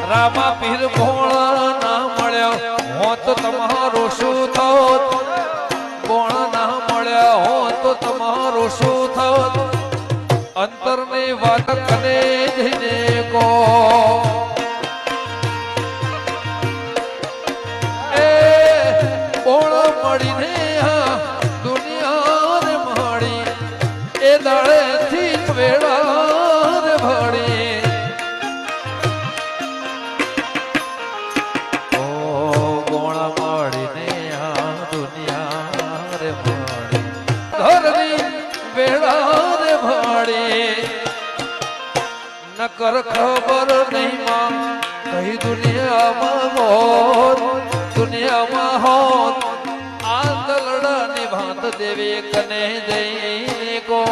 રામા પીર ભોળા ના મળ્યા હો તો તમારો શું થોત ભોળા ના મળ્યા હો તો તમારો શું થોત અંતરની વાત કને જઈને કો એ ભોળા મળીને આ દુનિયા રે મળી એ દાડેથી વેળા રે ભળી નકર ખબર નહીં માં કઈ દુનિયામાં હોત દુનિયામાં હોત આ દલડા ની ભાત દેવે કને જઈ ગો